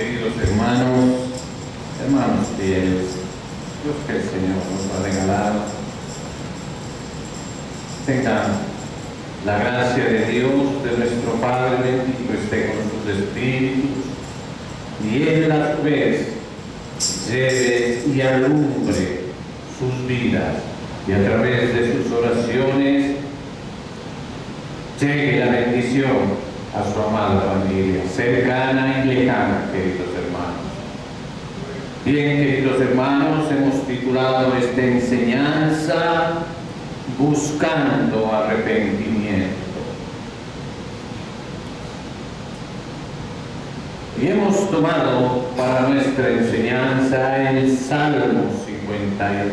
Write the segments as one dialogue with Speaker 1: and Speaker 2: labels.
Speaker 1: queridos hermanos fieles, los que el Señor nos ha regalado. Tengan la gracia de Dios, de nuestro Padre bendito, esté con sus espíritus, y Él a su vez lleve y alumbre sus vidas, y a través de sus oraciones llegue la bendición a su amada familia, cercana y lejana, queridos hermanos. Bien, queridos hermanos, hemos titulado esta enseñanza Buscando Arrepentimiento. Y hemos tomado para nuestra enseñanza el Salmo 51.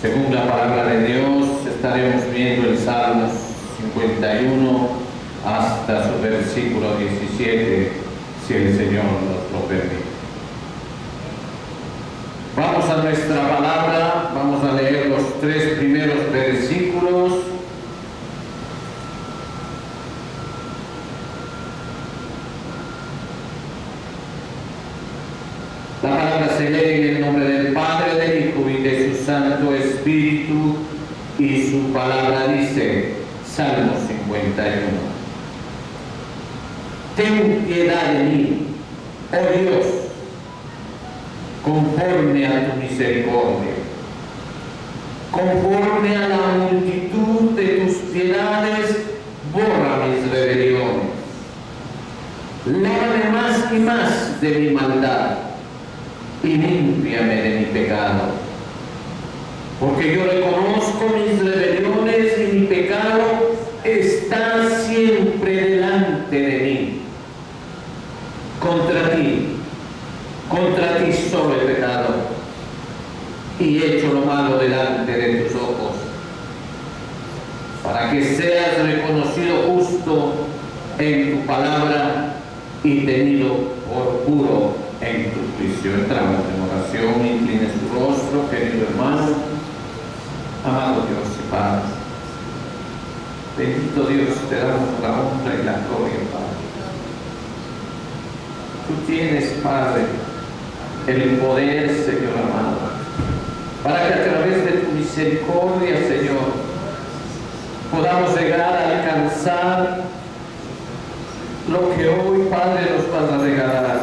Speaker 1: Según la palabra de Dios, estaremos viendo el Salmo 51 hasta su versículo 17, si el Señor nos lo permite. Vamos a nuestra palabra, vamos a leer los 3 primeros versículos. La palabra se lee en el nombre del Padre, del Hijo y de su Santo Espíritu, y su palabra dice, Salmo 51. Ten piedad de mí, oh Dios, conforme a tu misericordia, conforme a la multitud de tus piedades, borra mis rebeliones. Lávame más y más de mi maldad, y límpiame de mi pecado. Porque yo reconozco mis rebeliones y mi pecado está siempre delante de mí. Contra ti solo he pecado y he hecho lo malo delante de tus ojos, para que seas reconocido justo en tu palabra y tenido por puro en tu juicio. Entramos en oración, incline su rostro, querido hermano. Amado Dios y Padre, bendito Dios, te damos la honra y la gloria, Padre. Tú tienes, Padre, el poder, Señor amado, para que a través de tu misericordia, Señor, podamos llegar a alcanzar lo que hoy, Padre, nos vas a regalar,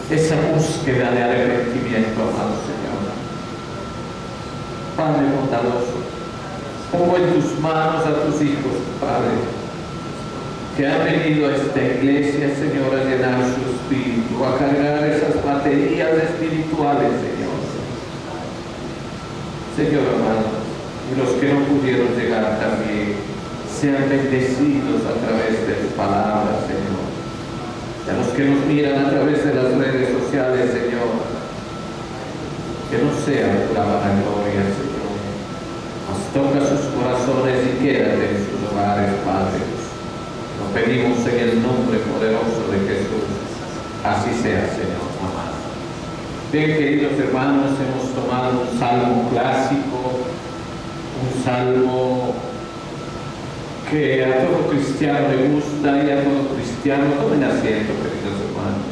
Speaker 1: esa búsqueda de arrepentimiento, amado Señor. Padre bondadoso, pongo en tus manos a tus hijos, Padre, que han venido a esta iglesia, Señor, a llenar su espíritu, a cargar esas baterías espirituales, Señor. Señor amado, y los que no pudieron llegar también, sean bendecidos a través de tu palabra, Señor. Y a los que nos miran a través de las redes sociales, Señor, que no sea tu vanagloria, Señor. Mas toca sus corazones y quédate en sus hogares, Padre. Lo pedimos en el nombre poderoso de Jesús. Así sea, Señor. Amén. Bien, queridos hermanos, hemos tomado un salmo clásico, un salmo que a todo cristiano le gusta y a todo cristiano, tomen asiento, queridos hermanos,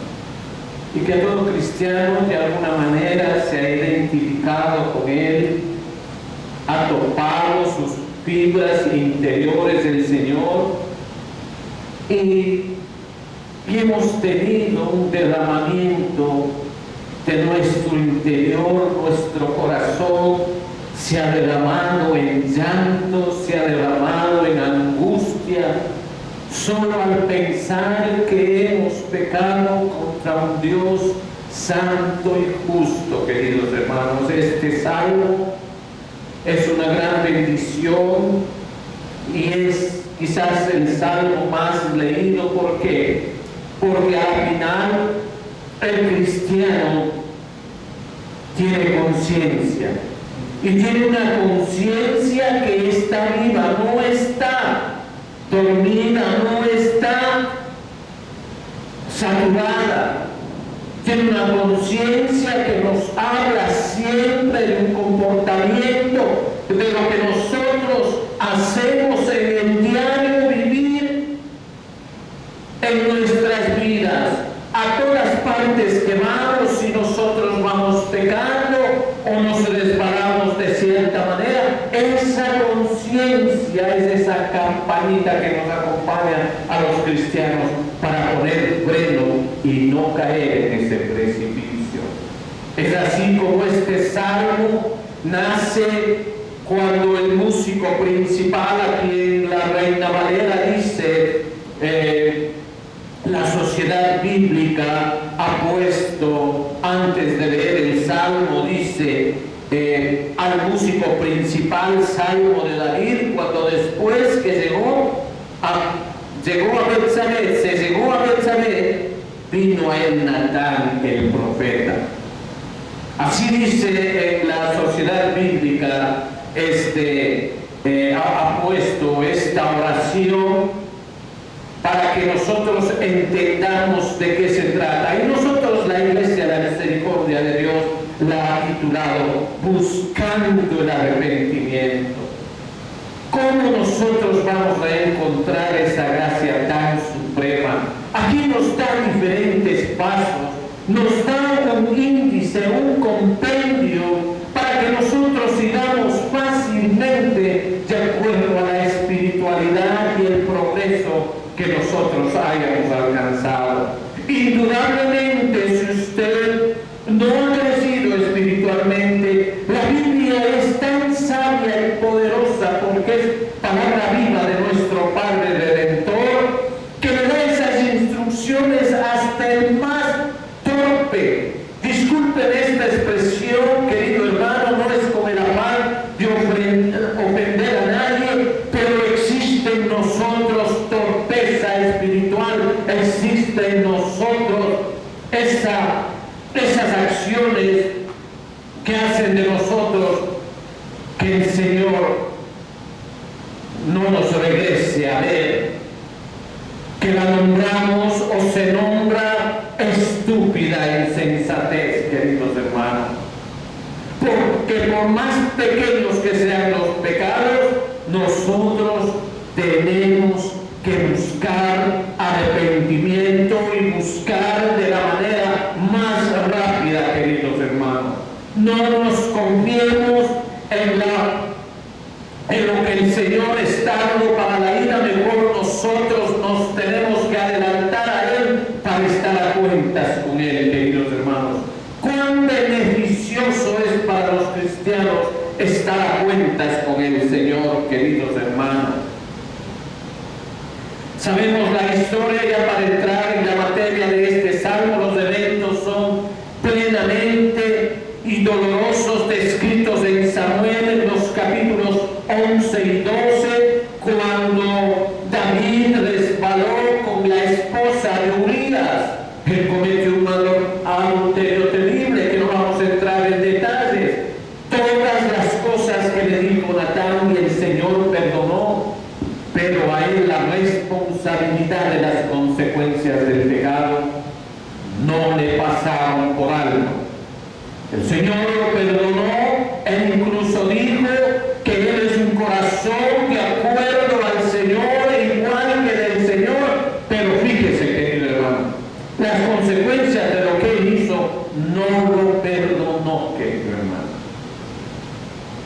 Speaker 1: y que a todo cristiano de alguna manera se ha identificado con él, ha topado sus fibras interiores del Señor, y hemos tenido un derramamiento de nuestro interior, nuestro corazón se ha derramado en llanto, se ha derramado en angustia, solo al pensar que hemos pecado contra un Dios santo y justo, queridos hermanos. Este salmo es una gran bendición y es quizás el salmo más leído. ¿Por qué? Porque al final el cristiano tiene conciencia, y tiene una conciencia que está viva, no está dormida, no está saturada. Tiene una conciencia que nos habla siempre de un comportamiento, de lo que nosotros hacemos en el diario vivir en nuestras vidas, a todas partes o nos resbalamos de cierta manera, esa conciencia es esa campanita que nos acompaña a los cristianos para poner freno y no caer en ese precipicio. Es así como este salmo nace cuando el músico principal, aquí en la Reina Valera, dice, la sociedad bíblica ha puesto, antes de leer el salmo, dice al músico principal, salmo de David, cuando después que llegó a Betsabé, vino a él Natán el profeta. Así dice en la sociedad bíblica, ha puesto esta oración para que nosotros entendamos de qué se trata. Y nosotros, la Iglesia de la Misericordia de Dios, la ha titulado Buscando el Arrepentimiento. ¿Cómo nosotros vamos a encontrar esa gracia tan suprema? Aquí nos da diferentes pasos, nos da un índice, un compendio, para que nosotros sigamos fácilmente de acuerdo a la espiritualidad y el progreso que nosotros hayamos alcanzado. Indudablemente, si usted no ha crecido espiritualmente, la Biblia es tan sabia y poderosa porque es palabra viva de nuestro Padre Redentor, que le da esas instrucciones hasta el más torpe. Disculpen esta expresión, querido hermano, no es con el afán de ofender a nadie, pero existe en nosotros torpeza espiritual, existe en nosotros esas acciones que hacen de nosotros que el Señor no nos regrese a ver, que la nombramos o se nombra estúpida insensatez, queridos hermanos. Porque por más pequeños que sean los pecados, nosotros tenemos que buscar arrepentimiento y buscar de la manera más rápida, queridos hermanos. No nos confiemos en lo que el Señor está dando para la ira, mejor nosotros nos tenemos que adelantar a Él para estar a cuentas con Él, queridos hermanos. Cuán beneficioso es para los cristianos estar a cuentas con el Señor, queridos hermanos. Sabemos la historia, ya para entrar en la materia de este salmo, los eventos son plenamente y dolorosos descritos en Samuel en los capítulos 11 y 12, cuando David resbaló con la esposa de Urías. Él cometió un adulterio terrible, que no vamos a entrar en detalles. Todas las cosas que le dijo Natán y el Señor perdonó, pero a él la responsabilidad de las consecuencias del pecado no le pasaron por alto. El Señor lo perdonó e incluso dijo que él es un corazón de acuerdo al Señor, igual que del Señor. Pero fíjese, querido hermano, las consecuencias de lo que él hizo no lo perdonó, querido hermano.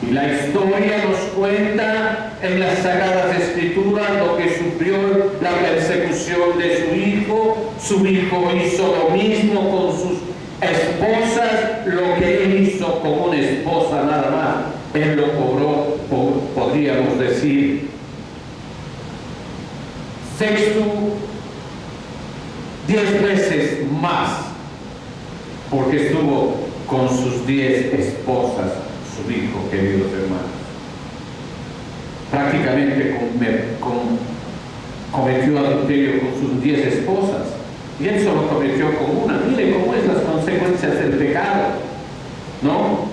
Speaker 1: Y la historia nos cuenta en las Sagradas Escrituras lo que sufrió la persecución de su hijo. Su hijo hizo lo mismo con sus esposas, lo que él hizo con una esposa nada más, él lo cobró, podríamos decir, 10 veces más, porque estuvo con sus 10 esposas, su hijo, queridos hermanos. Prácticamente cometió adulterio con sus 10 esposas. Y él solo cometió con una. Mire cómo es las consecuencias del pecado, ¿no?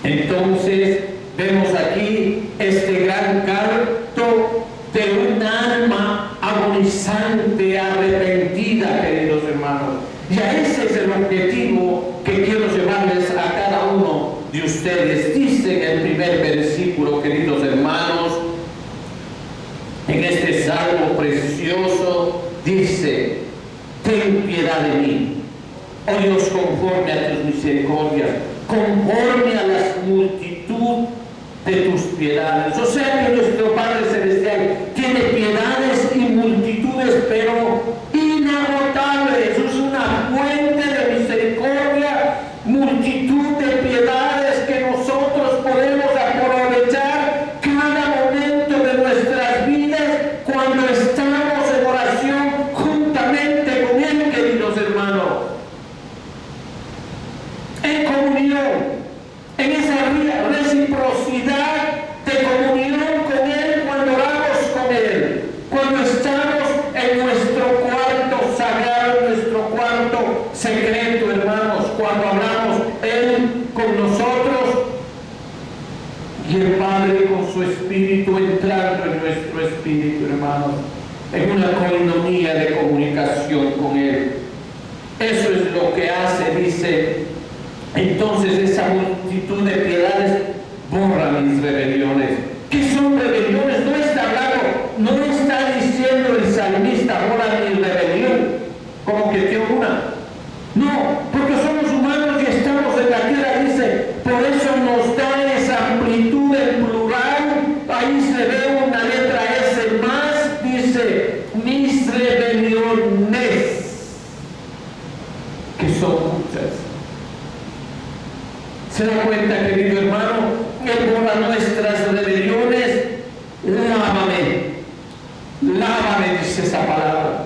Speaker 1: Entonces, vemos aquí este gran canto de un alma agonizante, arrepentida, queridos hermanos. Y a ese es el objetivo que quiero llevarles a cada uno de ustedes. Dice en el primer versículo, queridos hermanos, en este salmo precioso, dice: ten piedad de mí, oh Dios, conforme a tus misericordias, conforme a las tus piedades. O sea que nuestro Padre Celestial tiene piedades y multitudes, pero inagotables. Es una fuente de misericordia, multitud de piedades que nosotros podemos aprovechar cada momento de nuestras vidas cuando estamos en oración juntamente con Él, queridos hermanos. En comunión, en esa reciprocidad de comunión con Él cuando oramos con Él, cuando estamos en nuestro cuarto sagrado, nuestro cuarto secreto, hermanos, cuando hablamos Él con nosotros y el Padre con su Espíritu entrando en nuestro espíritu, hermanos, en una coinonía de comunicación con Él. Eso es lo que hace, dice. Entonces esa multitud de piedades borra mis rebeliones. ¿Qué son rebeliones? No está hablando, no está diciendo el salmista, borra mi rebelión, como que tiene una. No, porque somos humanos y estamos en la tierra, dice, por eso nos da esa amplitud en plural. Ahí se ve una letra S más, dice, mis rebeliones, que son muchas. ¿Se da cuenta, querido hermano? Él borra nuestras rebeliones. Lávame, dice esa palabra.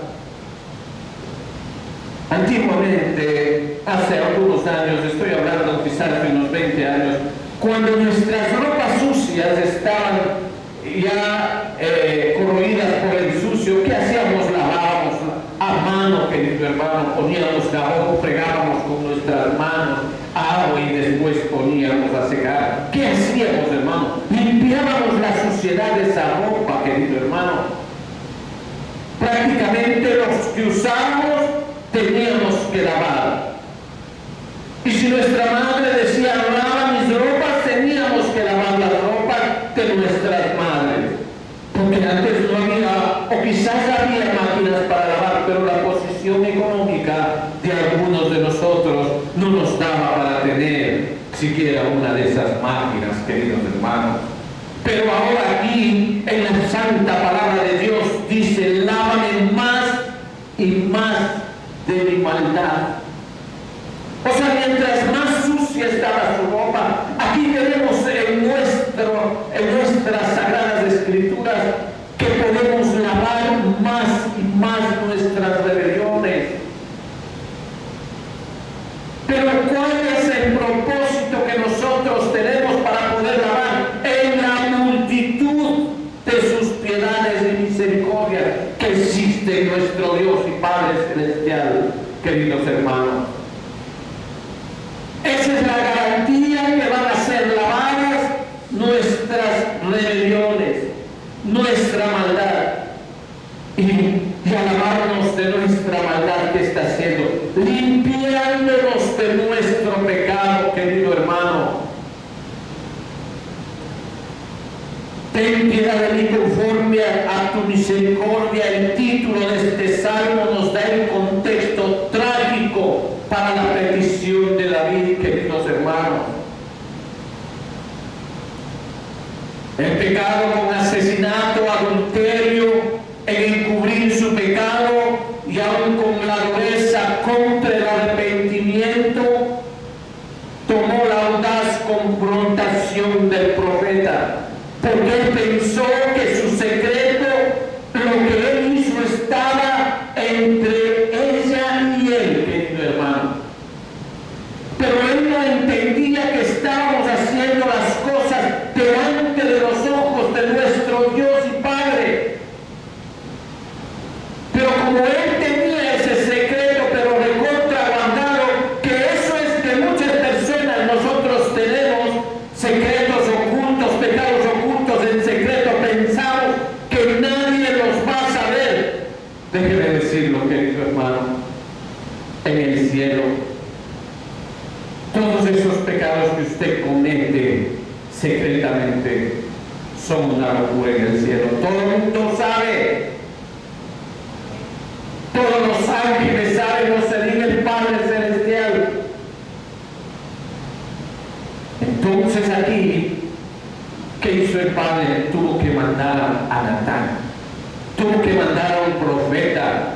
Speaker 1: Antiguamente, hace algunos años, estoy hablando quizás de unos 20 años, cuando nuestras ropas sucias estaban ya corroídas por el sucio, ¿qué hacíamos? Lavábamos a mano, querido hermano, poníamos jabón, fregábamos con nuestras manos agua y después poníamos a secar. ¿Qué hacíamos, hermano? Limpiábamos la suciedad de esa ropa, querido hermano. Prácticamente los que usamos teníamos que lavar. Y si nuestra madre decía lava mis ropas, teníamos que lavar las ropas de nuestras madres. Porque antes no había, o quizás había máquinas para lavar, pero la posición económica de algunos de nosotros no nos daba para tener siquiera una de esas máquinas, queridos hermanos. Pero ahora aquí, en la santa palabra de Dios, dice, lávame más y más de mi maldad. O sea, mientras más sucia estaba su ropa, aquí tenemos en nuestras sagradas escrituras que podemos lavar más y más nuestras rebeliones. Pero ¿cuál es el propósito que nosotros tenemos para poder lavar? En la multitud de sus piedades y misericordia que existe en nuestro Dios y Padre Celestial, queridos hermanos. Esa es la garantía que van a ser lavadas nuestras rebeliones, nuestra maldad. Y alabarnos de nuestra maldad que está haciendo, limpiándonos de nuestro pecado, querido hermano. Ten piedad de mí conforme a tu misericordia. El título de este salmo nos da el contexto trágico para la petición de David, queridos hermanos. El pecado con asesinato, adulterio, en encubrir su pecado y aún con la dureza contra el arrepentimiento, tomó la audaz confrontación del profeta, porque él pensó que su secreto, lo que él hizo, estaba entre ella y él, querido hermano. Pero él no entendía que estábamos haciendo las cosas delante de los ojos de nuestro Dios y Padre. Pero como él tenía ese secreto, pero recontra guardado, que eso es que muchas personas nosotros tenemos secretos ocultos, pecados ocultos en secreto, pensamos que nadie los va a saber. Déjeme decirlo, querido hermano, en el cielo, todos esos pecados que usted comete secretamente son una locura en el cielo. Todo el mundo sabe. Todos los ángeles saben, no se diga el Padre Celestial. Entonces aquí ¿Qué hizo el Padre? Tuvo que mandar a Natán, tuvo que mandar a un profeta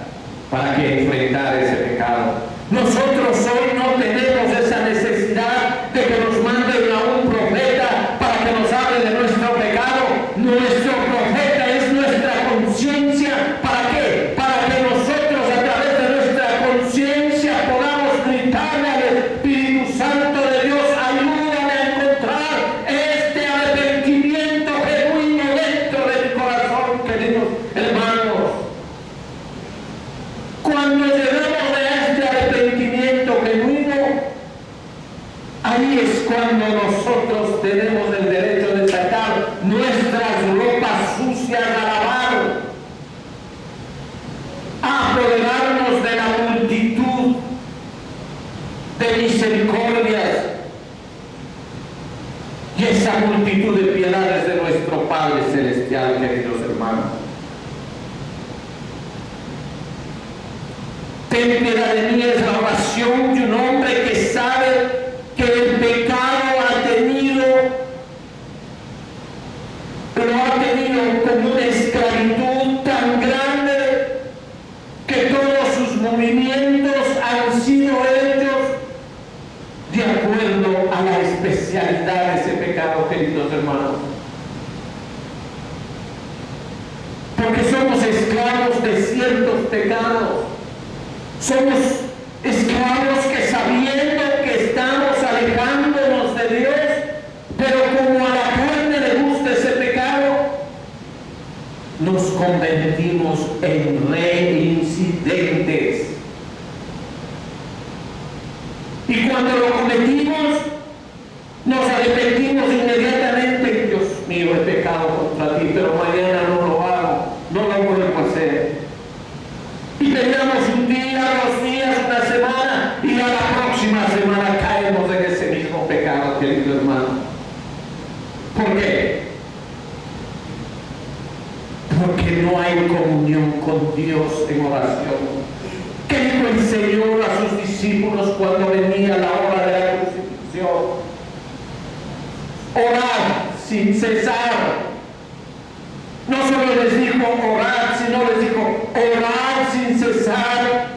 Speaker 1: para que enfrentara ese pecado. Nosotros hoy no tenemos esa necesidad de que nos manden a un profeta para que nos hable de nuestro pecado. Nuestro profeta es nuestra conciencia. ¿Para qué? Para que nosotros a través de nuestra conciencia podamos gritarle al Espíritu Santo de Dios: ayúdame a encontrar este arrepentimiento genuino dentro de mi corazón, queridos hermanos. Cuando llegamos a este arrepentimiento genuino, ahí es cuando nosotros tenemos el derecho de sacar nuestras ropas sucias a lavar, a apoderarnos de la multitud de misericordias y esa multitud de piedades de nuestro Padre Celestial, queridos hermanos. Ten piedad de mí es la oración de un hombre que sabe que el pecado lo ha tenido como una esclavitud tan grande que todos sus movimientos han sido hechos de acuerdo a la especialidad de ese pecado, queridos hermanos. Porque somos esclavos de ciertos pecados. Somos esclavos que, sabiendo que estamos alejándonos de Dios, pero como a la carne le gusta ese pecado, nos convertimos en reincidentes. Y cuando lo cometimos, nos arrepentimos inmediatamente. Dios mío, he pecado contra ti, pero mañana no lo hago, no lo vuelvo a hacer. Y peleamos un día, 2 días, una semana, y a la próxima semana caemos en ese mismo pecado, querido hermano. ¿Por qué? Porque no hay comunión con Dios en oración. ¿Qué dijo el Señor a sus discípulos cuando venía la hora de la crucifixión? Orad sin cesar. No solo les dijo orar, sino les dijo orar sin cesar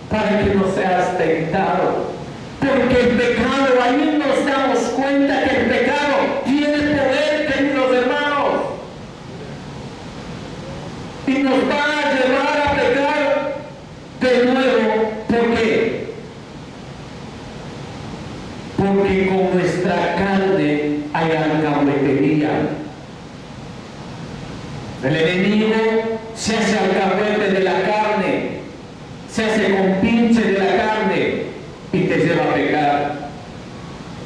Speaker 1: para que no seas tentado. Porque el pecado, ahí nos damos cuenta que el pecado tiene poder, queridos hermanos. Y nos va a llevar a pecar de nuevo. ¿Por qué? Porque con nuestra carne hay alcahuetería. El enemigo se hace alcahuete de la carne, se hace compinche de la carne y te lleva a pecar,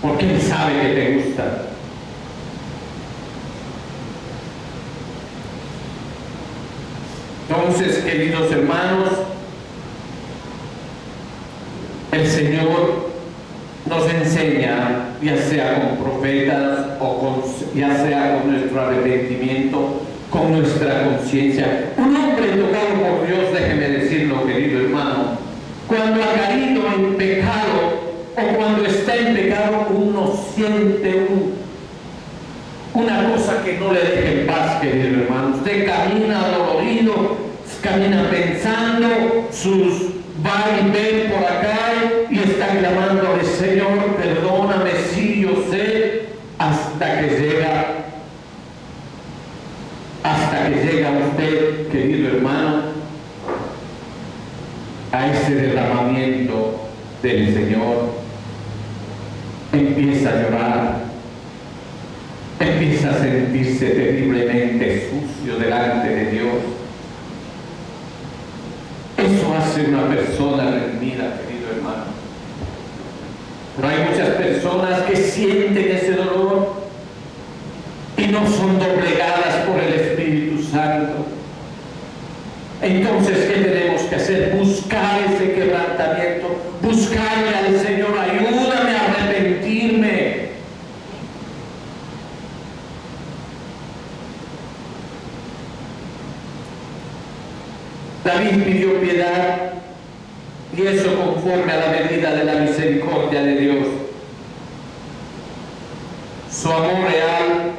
Speaker 1: porque él sabe que te gusta. Entonces, queridos hermanos, el Señor nos enseña, ya sea con profetas o ya sea con nuestro arrepentimiento, con nuestra conciencia. Un hombre tocado por Dios, déjeme decirlo, querido hermano, cuando ha caído en pecado o cuando está en pecado, uno siente una cosa que no le deja en paz, querido hermano. Usted camina dolorido, camina pensando, sus va y ven por acá y está clamándole: Señor, perdóname, sí, yo sé, hasta que llega usted, querido hermano, a ese derramamiento del Señor. Empieza a llorar, empieza a sentirse terriblemente sucio delante de Dios. Eso hace una persona redimida, querido hermano. Pero hay muchas personas que sienten ese dolor y no son doblegadas por el Espíritu Santo. Entonces, ¿qué tenemos que hacer? Buscar ese quebrantamiento, buscarle al Señor: ayúdame a arrepentirme. David pidió piedad, y eso conforme a la medida de la misericordia de Dios. Su amor real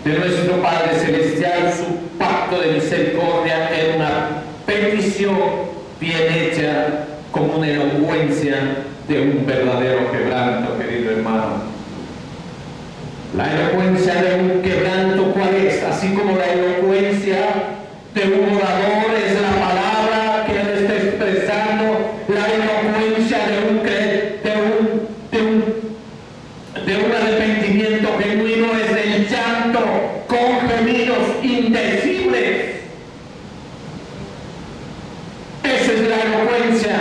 Speaker 1: de nuestro Padre Celestial, su pacto de misericordia, era una petición bien hecha, como una elocuencia de un verdadero quebranto, querido hermano. La elocuencia de un quebranto, ¿cuál es? Así como la elocuencia de un orador es la palabra que él está expresando, la elocuencia de un arrepentimiento genuino es el llanto con gemidos indecibles. Esa es la elocuencia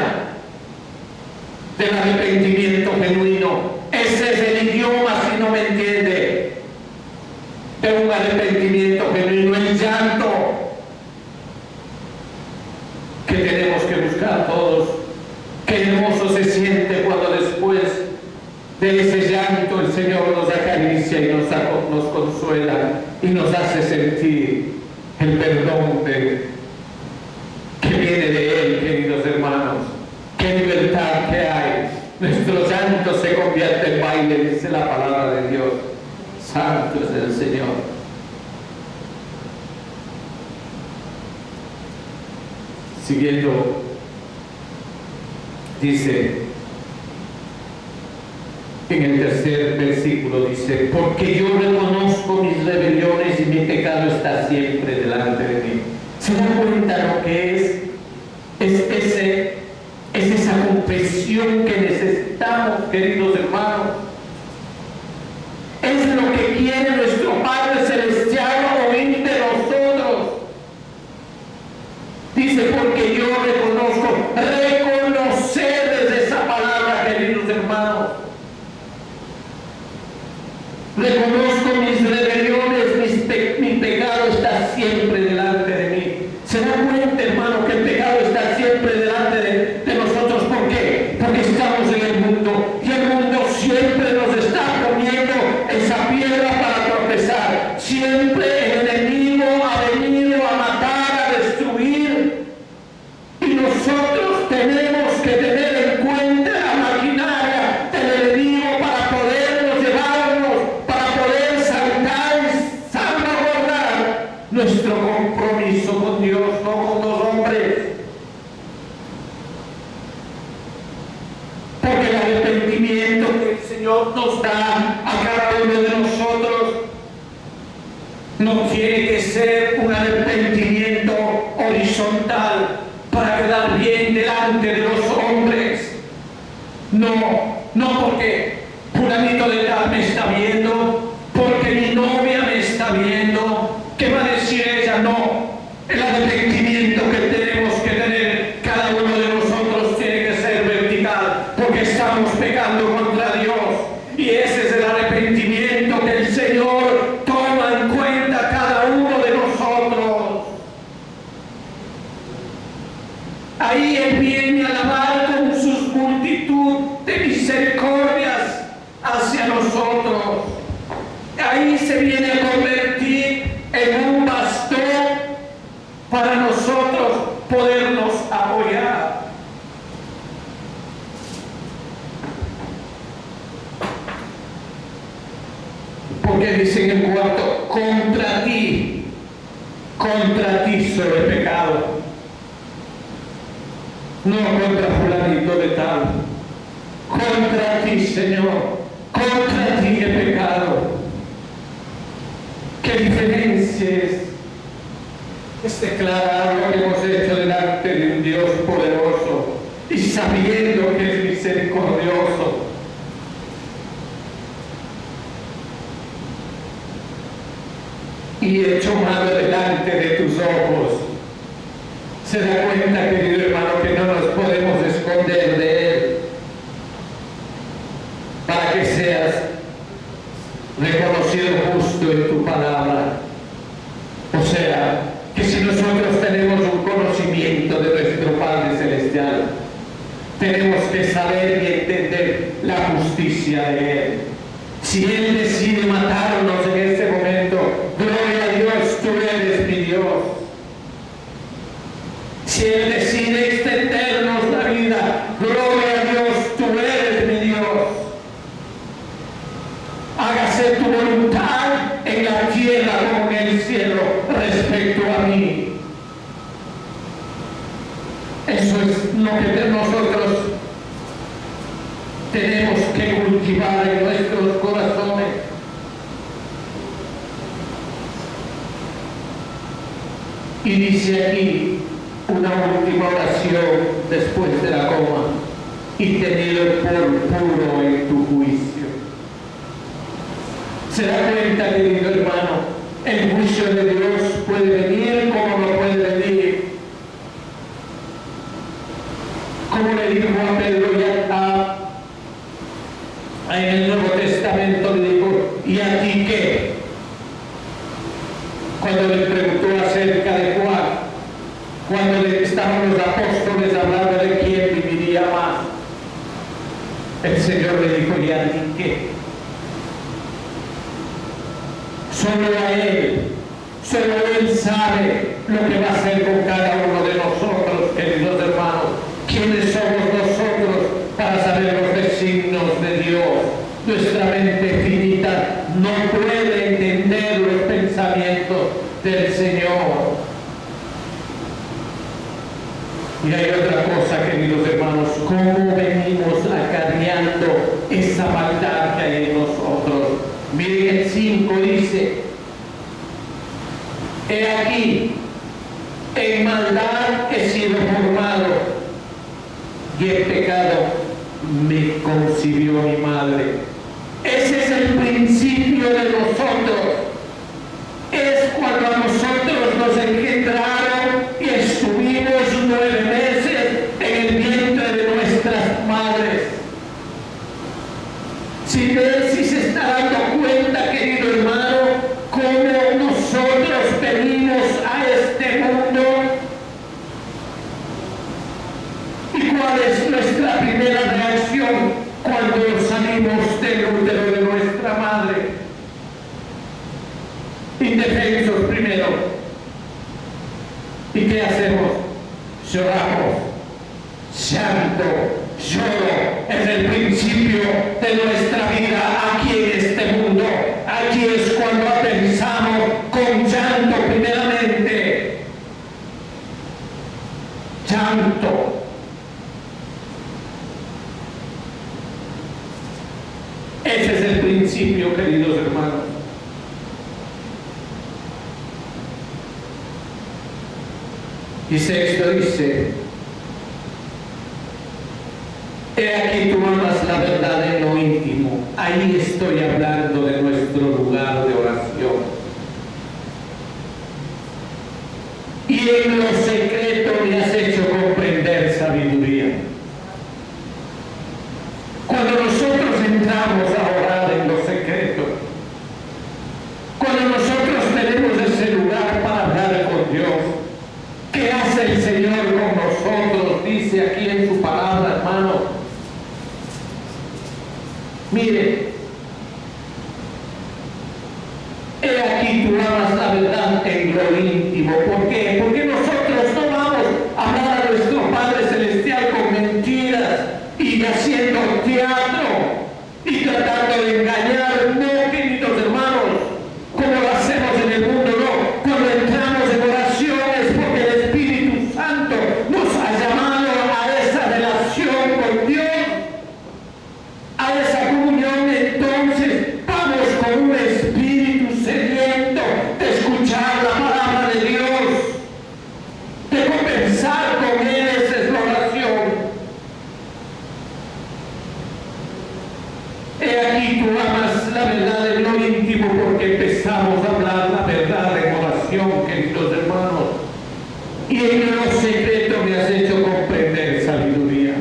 Speaker 1: del arrepentimiento genuino. Ese es el idioma, si no me entiende, de un arrepentimiento genuino, el llanto que tenemos que buscar todos. Qué hermoso se siente cuando después de ese llanto el Señor nos acaricia y nos consuela y nos hace sentir el perdón que viene de Él, queridos hermanos. Qué libertad que hay. Nuestro llanto se convierte en baile, dice la palabra de Dios. Santo es el Señor. Siguiendo, dice en el tercer versículo, dice: porque yo reconozco mis rebeliones y mi pecado está siempre delante de mí. ¿Se dan cuenta lo que es esa confesión que necesitamos, queridos hermanos? Es lo que quiere nuestro Padre Celestial oír de nosotros. Dice: porque yo reconozco, reconocer desde esa palabra, queridos hermanos. Reconozco mis rebeliones, mi pecado está siempre delante de mí. ¿Se da cuenta, hermano, que el pecado está siempre delante de nosotros? ¿Por qué? Porque estamos en el mundo y el mundo siempre nos está poniendo esa piedra para tropezar. Siempre el enemigo ha venido a matar, a destruir, y nosotros tenemos que tener en cuenta la maquinaria del enemigo para podernos llevarnos, para poder saltar y salvaguardar nuestro compromiso con Dios, no con los hombres. Porque el arrepentimiento que el Señor nos da a cada uno de nosotros no tiene que ser un arrepentimiento horizontal para quedar bien delante de los hombres. No porque fulanito de tal me está viendo, porque mi novia me está viendo, ¿qué va a decir ella? No. El arrepentimiento que tenemos que tener cada uno de nosotros tiene que ser vertical, porque estamos pecando contra Dios, y ese es el arrepentimiento que el Señor toma en cuenta cada uno de nosotros. Ahí Él viene a lavar con sus multitud de misericordias hacia nosotros. Ahí se viene a convertir en un bastón para nosotros podernos apoyar. Porque dice en el cuarto: contra ti soy pecado. No contra fulanito de tal. Contra ti, Señor. Contra ti he pecado. ¿Qué diferencia es declarar lo que hemos hecho delante de un Dios poderoso y sabiendo que es misericordioso? Y hecho malo delante de tus ojos. Se da cuenta, querido hermano, que no nos podemos esconder de Él, para que seas reconocido justo en tu palabra. O sea, que si nosotros tenemos un conocimiento de nuestro Padre Celestial, tenemos que saber y entender la justicia de Él. Si Él decide matarnos en este momento, gloria a Dios, tú eres mi Dios. Si Él decide extendernos la vida, gloria a Dios, tú eres mi Dios. Hágase tu voluntad en la tierra lo que nosotros tenemos que cultivar en nuestros corazones. Y dice aquí una última oración después de la coma: y tenedlo por puro en tu juicio. ¿Se da cuenta, querido hermano? El juicio de Dios puede venir como no puede venir. Como le dijo a Pedro en el Nuevo Testamento, le dijo: ¿y a ti qué? Cuando le preguntó acerca de Juan, cuando estaban los apóstoles hablando de quién viviría más, el Señor le dijo: ¿y a ti qué? Solo Él sabe lo que va a hacer con cada uno de nosotros, queridos hermanos. ¿Quiénes somos nosotros para saber los designios de Dios? Nuestra mente finita no puede entender los pensamientos del Señor. Y hay otra cosa, queridos hermanos: cómo venimos acarreando esa maldad que hay en nosotros. Miren, el 5 dice: he aquí, en maldad he sido formado, y en pecado me concibió mi madre. Ese es el principio de nosotros. Es cuando a nosotros nos engendraron y estuvimos 9 meses en el vientre de nuestras madres. Si se está dando cuenta, querido hermano, cómo nosotros venimos a este mundo y cuál es nuestra primera reacción cuando salimos del útero de nuestra madre. Indefensos primero. ¿Y qué hacemos? Lloramos. Llanto, lloro, es el principio de nuestra vida aquí en este mundo. Aquí es cuando pensamos con llanto primeramente. Llanto. Ese es el principio, queridos hermanos. Y sexto dice: he aquí tú amas la verdad en lo íntimo. Ahí estoy hablando de nuestro lugar de oración. Y en lo secreto me has hecho comprender sabiduría. Cuando nosotros entramos a orar en lo secreto, cuando nosotros tenemos ese lugar para hablar con Dios, ¿qué hace el Señor con nosotros? Dice aquí en su palabra, hermano. Mire, he aquí tú amas la verdad en lo íntimo. ¿Por qué? Porque nosotros no vamos a hablar a nuestro Padre Celestial con mentiras y haciendo teatro y tratando de engañar. No, queridos hermanos, como lo hacemos en el mundo, no. Cuando entramos en oraciones, porque el Espíritu Santo nos ha llamado a esa relación con Dios, a esa comunión, entonces vamos con un espíritu sediento de escuchar la palabra de Dios, de conversar con Él. Esa es la oración. He aquí tú amas la verdad en lo íntimo, porque empezamos a hablar la verdad en oración, queridos hermanos. Y en lo secreto me has hecho comprender sabiduría.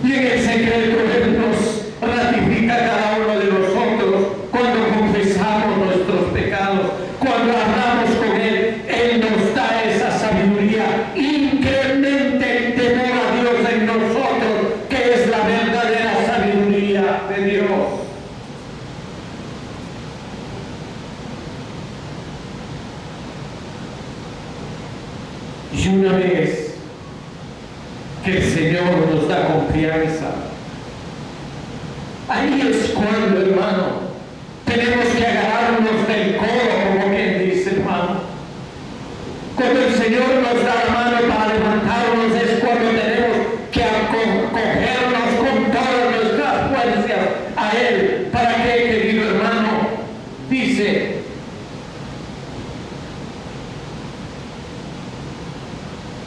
Speaker 1: Y en el secreto Él nos ratifica cada uno de nosotros cuando confesamos nuestros pecados, cuando hablamos con Él. Él nos da esa sabiduría. Incremente el temor a Dios en nosotros, que es la verdadera sabiduría de Dios. Y una vez que el Señor nos da confianza, ahí es cuando, hermano, tenemos que agarrarnos del codo, como quien dice, hermano. Cuando el Señor nos da la mano para levantarnos, es cuando tenemos dice: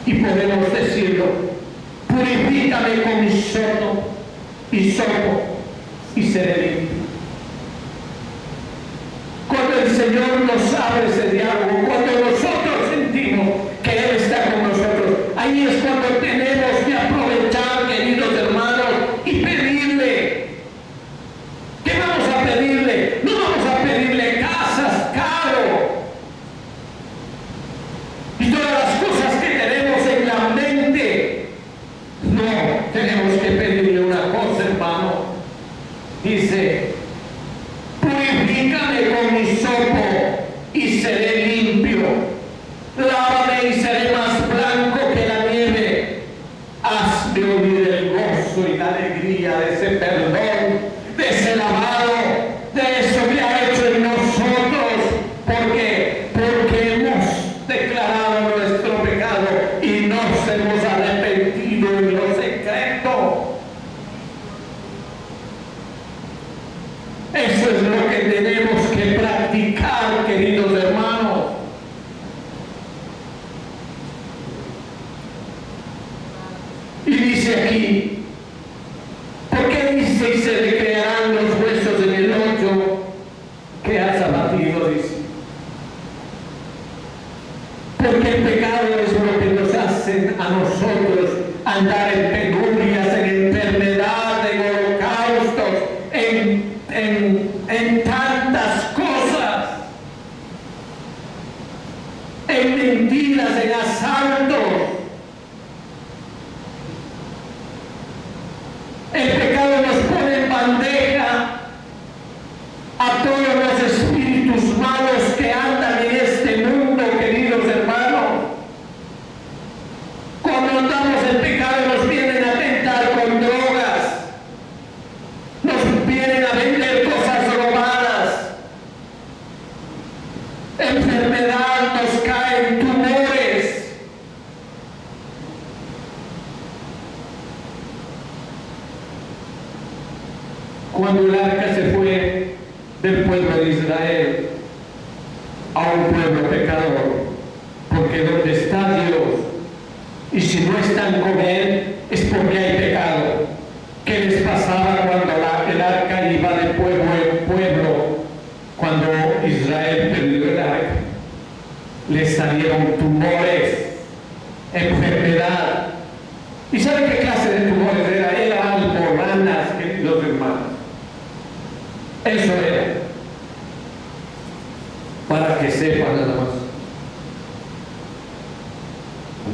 Speaker 1: y podemos decirlo, purifícame con hisopo y seré limpio. Cuando el Señor nos abre ese diálogo, cuando nosotros sentimos que Él está con nosotros, ahí es cuando tenemos que aprovechar, queridos hermanos, y pedirle. ¿Qué vamos a pedirle? No vamos a pedirle casas, carro y todas las cosas que tenemos en la mente. No, tenemos que pedirle una cosa, hermano. Dice: purifícame con hisopo y seré limpio. Lávame y seré más blanco que la nieve. Hazme oír el gozo y la alegría de ese perdón, de ese lavado, de eso que ha hecho en nosotros. ¿Por qué? Porque hemos declarado nuestro pecado y nos hemos arrepentido en lo secreto. Eso es lo que tenemos que practicar, queridos hermanos. Y dice aquí: ¿por qué dice y se recrearán los huesos en el hoyo que has abatido? Dice: porque el pecado es lo que nos hace a nosotros andar en penurias, en enfermedad, en holocaustos, en tantas cosas, en mentiras, en asaltos. El pecado nos pone en bandeja a todos los espíritus malos que andan en este mundo, queridos hermanos. Cuando andamos en pecado nos vienen a tentar con drogas, nos vienen a vender cosas robadas, enfermedad, nos caen tumores. Cuando el arca se fue del pueblo de Israel a un pueblo pecador, porque donde está Dios, y si no están con Él, es porque hay pecado. ¿Qué les pasaba cuando el arca iba de pueblo en pueblo? Cuando Israel perdió el arca, les salieron tumores, enfermedad. ¿Y saben qué clase de tumores era? Eran alborranas, queridos hermanos. Eso era. Para que sepan nada más.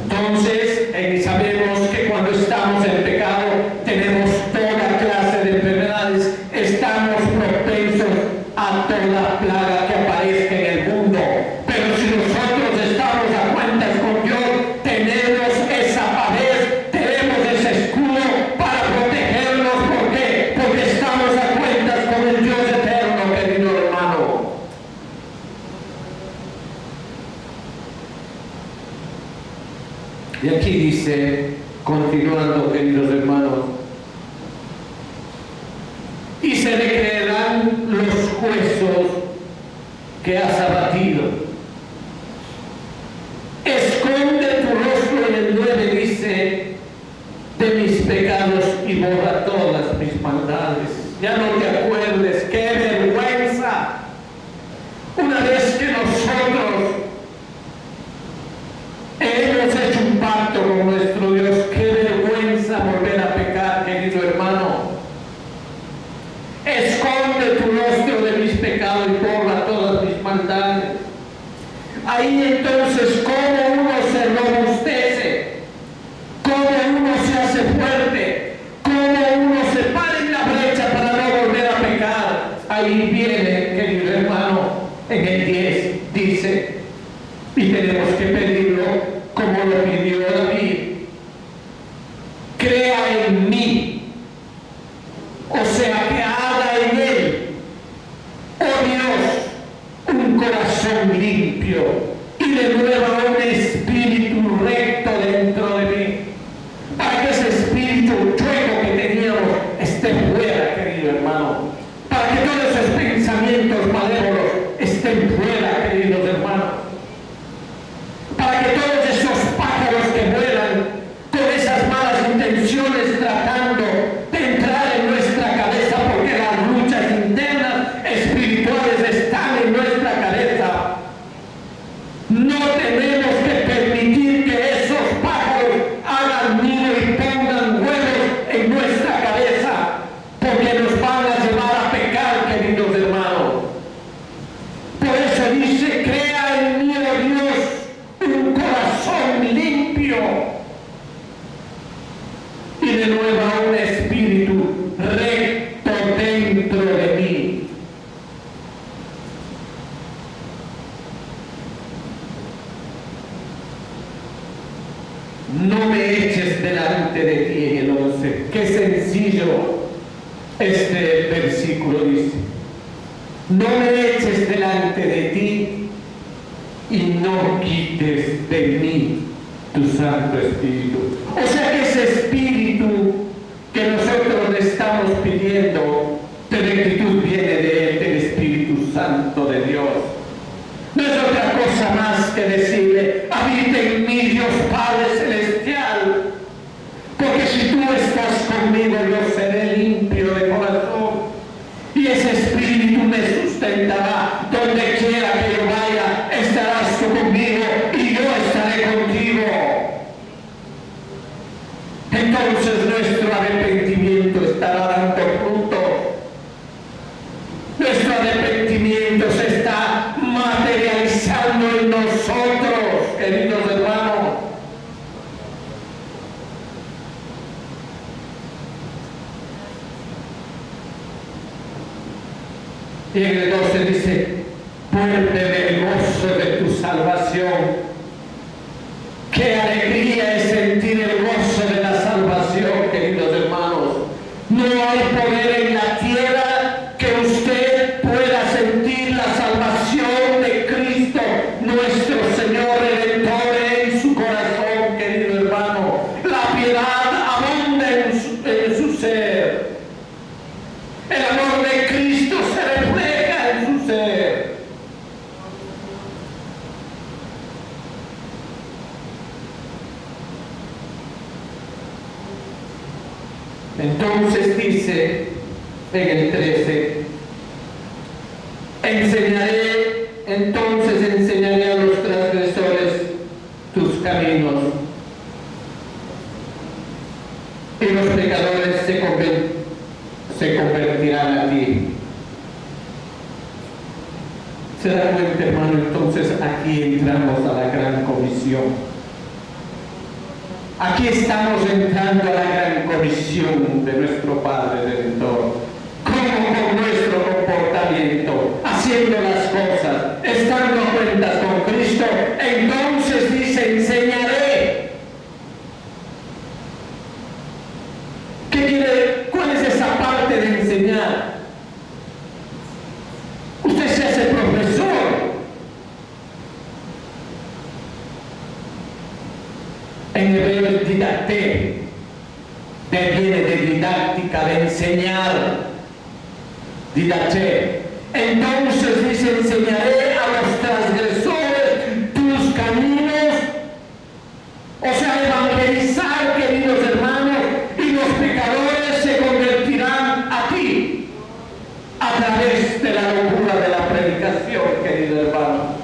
Speaker 1: Entonces, sabemos que cuando estamos en pecado tenemos toda clase de enfermedades, estamos propensos a toda plaga que aparezca en el mundo. Pero si nosotros estamos a cuentas con Dios, tenemos esa pared, tenemos ese escudo para protegernos. ¿Por qué? Porque estamos a cuentas con el Dios eterno, querido hermano. Y aquí dice, continuando, queridos hermanos: y se le creerán los huesos que has abatido. Esconde tu rostro. En el 9 dice: de mis pecados, y borra todas mis maldades. Ya no te acuerdes. ¡Qué vergüenza! Una vez que nosotros hemos hecho un pacto con nuestro Dios, qué vergüenza volver a pecar, querido hermano. Esconde tu rostro de mis pecados y borra todas mis maldades. Ahí entonces, cómo uno se robustece, cómo uno se hace fuerte, cómo uno se para en la brecha para no volver a pecar. Ahí viene, querido hermano, en el 10 dice, y tenemos que pedirlo como lo pidió David: crea en mí, o sea, que haga en él, oh Dios, un corazón limpio y renueva un espíritu recto dentro de mí, para que ese espíritu chueco que teníamos esté fuera, querido hermano, para que todos esos pensamientos malévolos no me eches delante de ti en el 11. Qué sencillo este versículo dice. No me eches delante de ti y no quites de mí tu Santo Espíritu. O sea que ese Espíritu que nosotros le estamos pidiendo de rectitud viene de Él, del Espíritu Santo de Dios. No es otra cosa más que decirle, habita en mí Dios Padre Celestial, porque si tú estás conmigo yo seré limpio de corazón y ese Espíritu me sustentará donde quiera que yo vaya, estarás tú conmigo y yo estaré contigo. Entonces nuestro arrepentimiento estará dando fruto. Nuestro arrepentimiento se está materializando en nosotros, queridos hermanos. Y en el 12 dice, vuélveme el gozo de tu salvación. Qué alegría es sentir el gozo de la salvación, queridos hermanos. No hay poder en la tierra que usted pueda sentir la salvación de Cristo, nuestro Señor Redentor, en su corazón, querido hermano. La piedad abunda en su ser. El amor de Cristo se refleja en su ser. Entonces dice en el 13, enseñaré a los transgresores tus caminos y los pecadores se convertirán a ti. ¿Se da cuenta, hermano? Entonces aquí entramos a la gran comisión. Aquí estamos entrando a la gran comisión de nuestro Padre Redentor. Cómo con nuestro comportamiento, haciendo las cosas, estando a cuentas con Cristo, entonces dice, enseñaré. ¿Cuál es esa parte de enseñar? Usted se hace profesor. En hebreo es didacté, viene de didáctica, de enseñar. Didacté. Entonces dice, enseñaré a los transgresores tus caminos. O sea, evangelizar, queridos hermanos, y los pecadores se convertirán a ti a través de la locura de la predicación, querido hermano.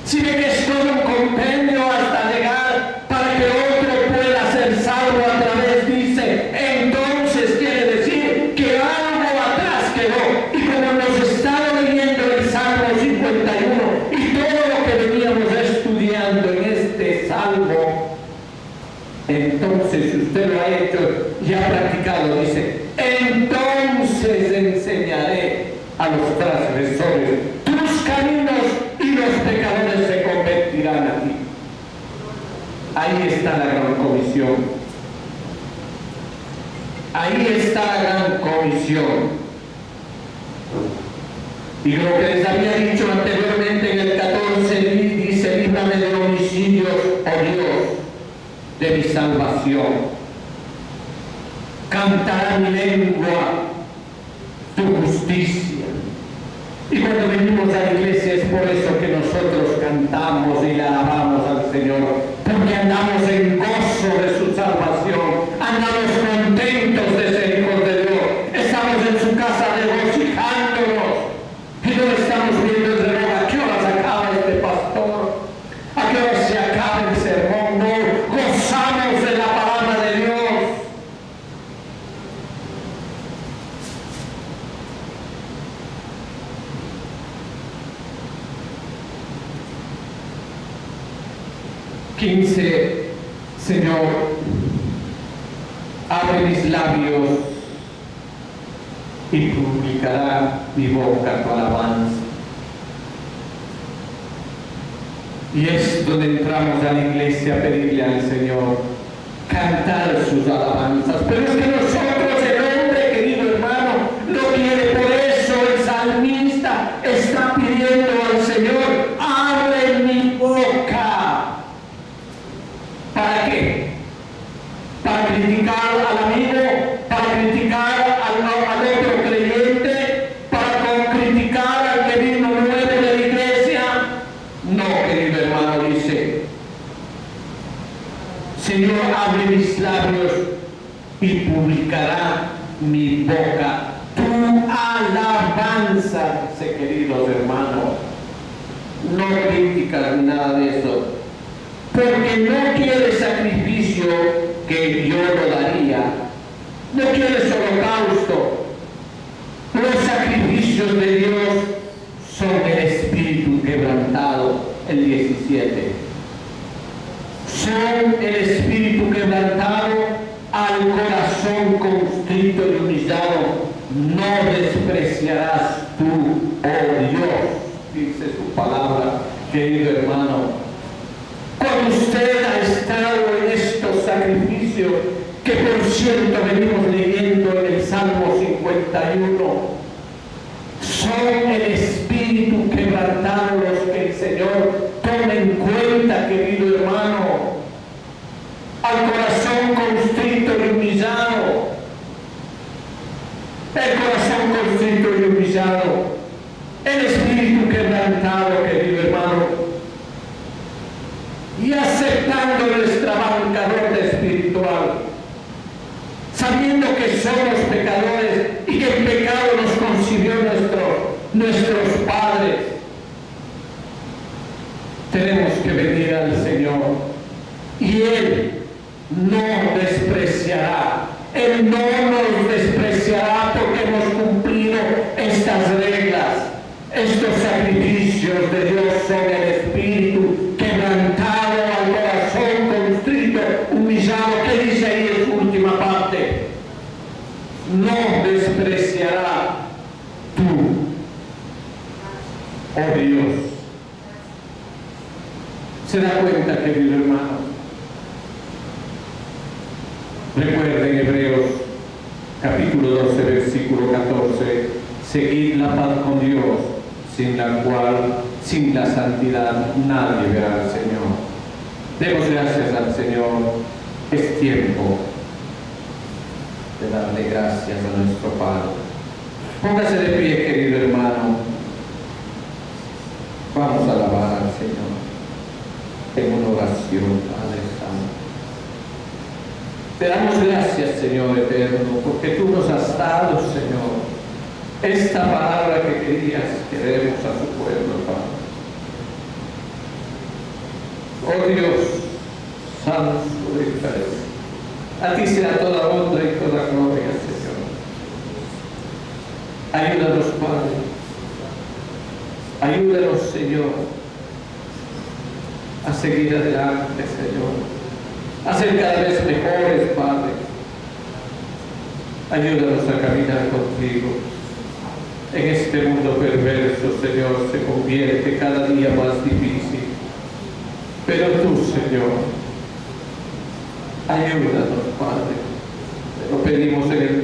Speaker 1: Si ve que es todo un compendio hasta llegar para que otro pueda ser salvo a través, dice, entonces quiere decir que algo atrás quedó. Y como nos estaba leyendo el Salmo 51 y todo lo que veníamos estudiando en este Salmo, entonces si usted lo ha hecho y ha practicado, dice, entonces enseñaré a los transgresores tus caminos y los pecadores se convertirán a ti. Ahí está la gran comisión. Ahí está la gran comisión. Y lo que les había dicho anteriormente en el 14 dice, líbrame de homicidios, oh Dios, de mi salvación. Cantará mi lengua tu justicia. Y cuando venimos a la iglesia es por eso que nosotros cantamos y le alabamos al Señor, porque andamos en gozo de su salvación, andamos contentos de ser hijos de Dios, estamos en su casa regocijándonos y no estamos viendo el reloj a qué hora se acaba este pastor, a qué hora se acaba el sermón. No, gozamos de la palabra de Dios. Señor, abre mis labios y publicará mi boca tu alabanza. Y es donde entramos a la iglesia a pedirle al Señor, cantar sus alabanzas. Pero es que nosotros, el hombre, querido hermano, lo quiere. Por eso el salmista está pidiendo al Señor, abre mi boca. ¿Para qué? Para criticar al amigo, para criticar al otro creyente, para criticar al que vino nuevo de la iglesia. No, querido hermano, dice, Señor, abre mis labios y publicará mi boca tu alabanza. Dice, queridos hermanos, no críticas ni nada de eso, porque no quiere sacrificio que yo lo daría, no quieres holocausto. Los sacrificios de Dios son el espíritu quebrantado, el 17. Son el espíritu quebrantado, al corazón constrito y humillado no despreciarás tú, oh Dios, dice su palabra, querido hermano. Cuando usted ha estado en estos sacrificios, que por cierto venimos leyendo en el Salmo 51, son el espíritu quebrantado los que el Señor toma en cuenta, querido hermano. Al corazón constrito y humillado, el corazón constrito y humillado, el espíritu quebrantado, querido hermano, y aceptando nuestra bancarrota espiritual, sabiendo que somos pecadores y que el pecado nos concibió nuestros padres, tenemos que venir al Señor y Él no despreciará. Él no nos despreciará porque hemos cumplido estas reglas. Estos sacrificios de Dios son el espíritu quebrantado, al corazón constrito, humillado. ¿Qué dice ahí en su última parte? No despreciará tú, oh Dios. ¿Se da cuenta, querido hermano? Recuerden Hebreos capítulo 12, versículo 14, seguid la paz con Dios, sin la cual, sin la santidad, nadie verá al Señor. Demos gracias al Señor. Es tiempo de darle gracias a nuestro Padre. Póngase de pie, querido hermano. Vamos a alabar al Señor en una oración, Padre Santo. Te damos gracias, Señor eterno, porque tú nos has dado, Señor, esta palabra que querías que demos a tu pueblo, Padre. Oh Dios, santo y eterno, a ti sea toda honra y toda gloria, Señor. Ayúdanos, Padre. Ayúdanos, Señor, a seguir adelante, Señor. A ser cada vez mejores, Padre. Ayúdanos a caminar contigo. En este mundo perverso, Señor, se convierte cada día más difícil. Pero tú, Señor, ayúdanos, Padre. Te lo pedimos en el